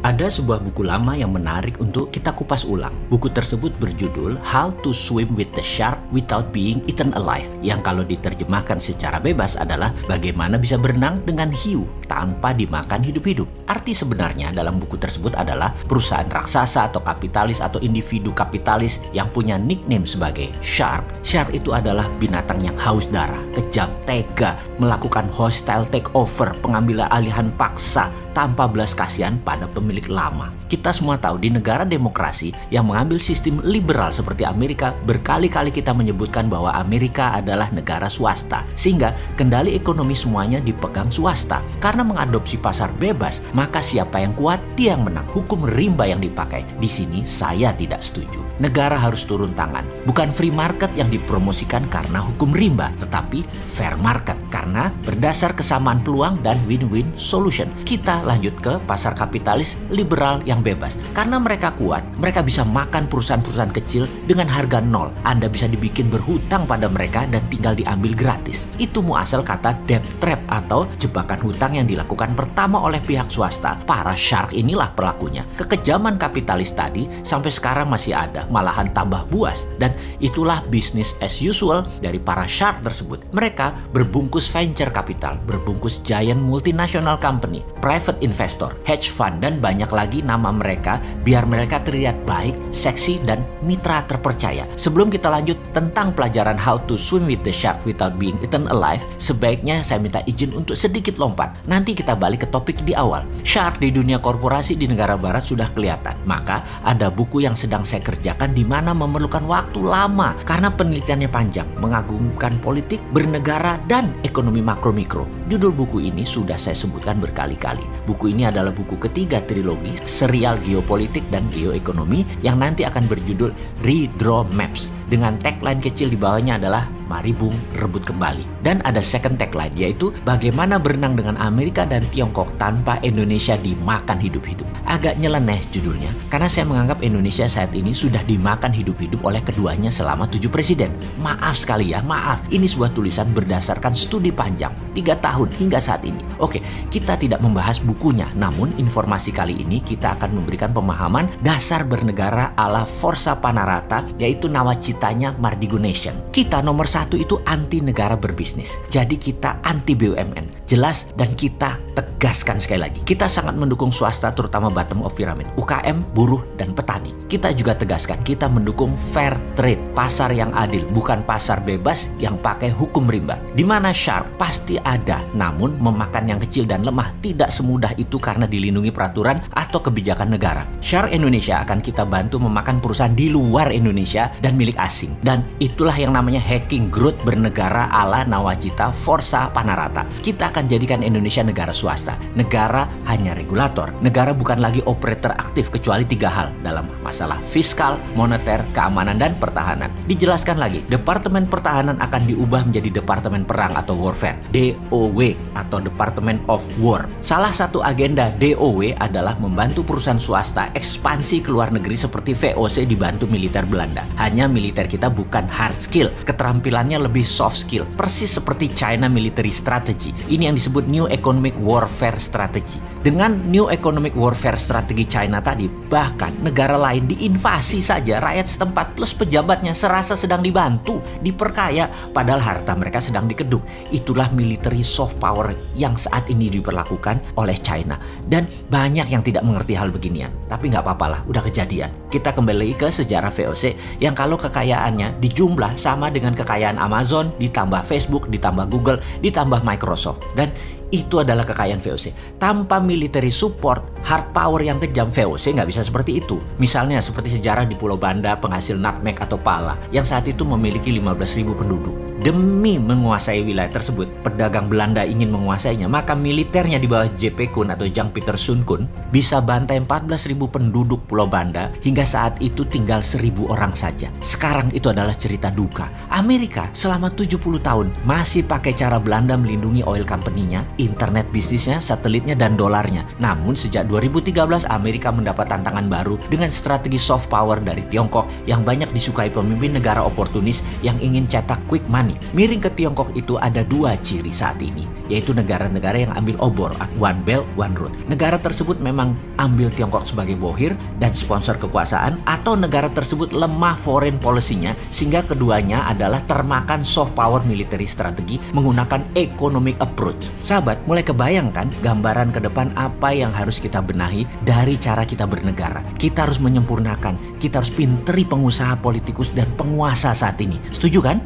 Ada sebuah buku lama yang menarik untuk kita kupas ulang. Buku tersebut berjudul How to Swim with the Shark Without Being Eaten Alive, yang kalau diterjemahkan secara bebas adalah bagaimana bisa berenang dengan hiu tanpa dimakan hidup-hidup. Arti sebenarnya dalam buku tersebut adalah perusahaan raksasa atau kapitalis atau individu kapitalis yang punya nickname sebagai shark. Shark itu adalah binatang yang haus darah, kejam, tega, melakukan hostile takeover, pengambilan alihan paksa tanpa belas kasihan pada pemilik lama. Kita semua tahu di negara demokrasi yang mengambil sistem liberal seperti Amerika, berkali-kali kita menyebutkan bahwa Amerika adalah negara swasta, sehingga kendali ekonomi semuanya dipegang swasta. Karena mengadopsi pasar bebas, maka siapa yang kuat dia yang menang. Hukum rimba yang dipakai. Di sini saya tidak setuju. Negara harus turun tangan. Bukan free market yang dipromosikan karena hukum rimba, tetapi fair market karena berdasar kesamaan peluang dan win-win solution. Kita lanjut ke pasar kapitalis liberal yang bebas. Karena mereka kuat, mereka bisa makan perusahaan-perusahaan kecil dengan harga nol. Anda bisa dibikin berhutang pada mereka dan tinggal diambil gratis. Itu muasal kata debt trap atau jebakan hutang yang dilakukan pertama oleh pihak swasta. Para shark inilah pelakunya. Kekejaman kapitalis tadi sampai sekarang masih ada, malahan tambah buas. Dan itulah business as usual dari para shark tersebut. Mereka berbungkus venture capital, berbungkus giant multinational company, private investor, hedge fund, dan banyak lagi nama mereka biar mereka terlihat baik, seksi, dan mitra terpercaya. Sebelum kita lanjut tentang pelajaran How to Swim with the Shark Without Being Eaten Alive, sebaiknya saya minta izin untuk sedikit lompat. Nanti kita balik ke topik di awal. Shark di dunia korporasi di negara barat sudah kelihatan. Maka ada buku yang sedang saya kerjakan di mana memerlukan waktu lama karena penelitiannya panjang, mengagumkan politik, bernegara, dan ekonomi makro-mikro. Judul buku ini sudah saya sebutkan berkali-kali. Buku ini adalah buku ketiga trilogi serial geopolitik dan geoekonomi yang nanti akan berjudul Redraw Maps. Dengan tagline kecil di bawahnya adalah Mari Bung Rebut Kembali. Dan ada second tagline, yaitu bagaimana berenang dengan Amerika dan Tiongkok tanpa Indonesia dimakan hidup-hidup. Agak nyeleneh judulnya, karena saya menganggap Indonesia saat ini sudah dimakan hidup-hidup oleh keduanya selama 7 presiden. Maaf sekali ya, maaf. Ini sebuah tulisan berdasarkan studi panjang, 3 tahun hingga saat ini. Oke, kita tidak membahas bukunya, namun informasi kali ini kita akan memberikan pemahaman dasar bernegara ala Forza Panarata, yaitu nawacitanya Mardigo Nation. Kita nomor 1 itu anti negara berbisnis. Jadi kita anti BUMN. Jelas, dan kita tegaskan sekali lagi. Kita sangat mendukung swasta, terutama bottom of pyramid, UKM, buruh, dan petani. Kita juga tegaskan kita mendukung fair trade, pasar yang adil, bukan pasar bebas yang pakai hukum rimba. Di mana shark pasti ada, namun memakan yang kecil dan lemah tidak semudah itu karena dilindungi peraturan atau kebijakan negara. Shark Indonesia akan kita bantu memakan perusahaan di luar Indonesia dan milik asing. Dan itulah yang namanya hacking growth bernegara ala Nawacita Forza Panarata. Kita akan jadikan Indonesia negara swasta. Negara hanya regulator. Negara bukan lagi operator aktif kecuali 3 hal dalam masalah fiskal, moneter, keamanan, dan pertahanan. Dijelaskan lagi, Departemen Pertahanan akan diubah menjadi Departemen Perang atau Warfare, DOW atau Department of War. Salah satu agenda DOW adalah membantu perusahaan swasta ekspansi ke luar negeri seperti VOC dibantu militer Belanda. Hanya militer kita bukan hard skill, keterampilannya lebih soft skill. Persis seperti China Military Strategy. Ini yang disebut New Economic Warfare Strategy. Dengan New Economic Warfare Strategy China tadi, bahkan negara lain diinvasi saja, rakyat setempat plus pejabatnya serasa sedang dibantu, diperkaya, padahal harta mereka sedang dikeduk. Itulah military soft power yang saat ini diberlakukan oleh China. Dan banyak yang tidak mengerti hal beginian. Tapi nggak apa-apalah, udah kejadian. Kita kembali ke sejarah VOC yang kalau kekayaannya dijumlah sama dengan kekayaan Amazon, ditambah Facebook, ditambah Google, ditambah Microsoft. Dan itu adalah kekayaan VOC. Tanpa military support, hard power yang kejam, VOC nggak bisa seperti itu. Misalnya seperti sejarah di Pulau Banda, penghasil nutmeg atau pala, yang saat itu memiliki 15.000 penduduk. Demi menguasai wilayah tersebut, pedagang Belanda ingin menguasainya, maka militernya di bawah JP Kun atau Jan Pieter Sun Kun bisa bantai 14.000 penduduk Pulau Banda, hingga saat itu tinggal 1.000 orang saja. Sekarang itu adalah cerita duka. Amerika selama 70 tahun masih pakai cara Belanda melindungi oil company-nya, internet bisnisnya, satelitnya, dan dolarnya. Namun sejak 2013 Amerika mendapat tantangan baru dengan strategi soft power dari Tiongkok yang banyak disukai pemimpin negara oportunis yang ingin cetak quick money. nih, miring ke Tiongkok itu ada dua ciri saat ini, yaitu negara-negara yang ambil obor, One Belt, One Road. Negara tersebut memang ambil Tiongkok sebagai bohir dan sponsor kekuasaan, atau negara tersebut lemah foreign policy-nya sehingga keduanya adalah termakan soft power military strategi menggunakan economic approach. Sahabat, mulai kebayangkan gambaran ke depan apa yang harus kita benahi dari cara kita bernegara. Kita harus menyempurnakan, kita harus pinteri pengusaha, politikus, dan penguasa saat ini. Setuju kan?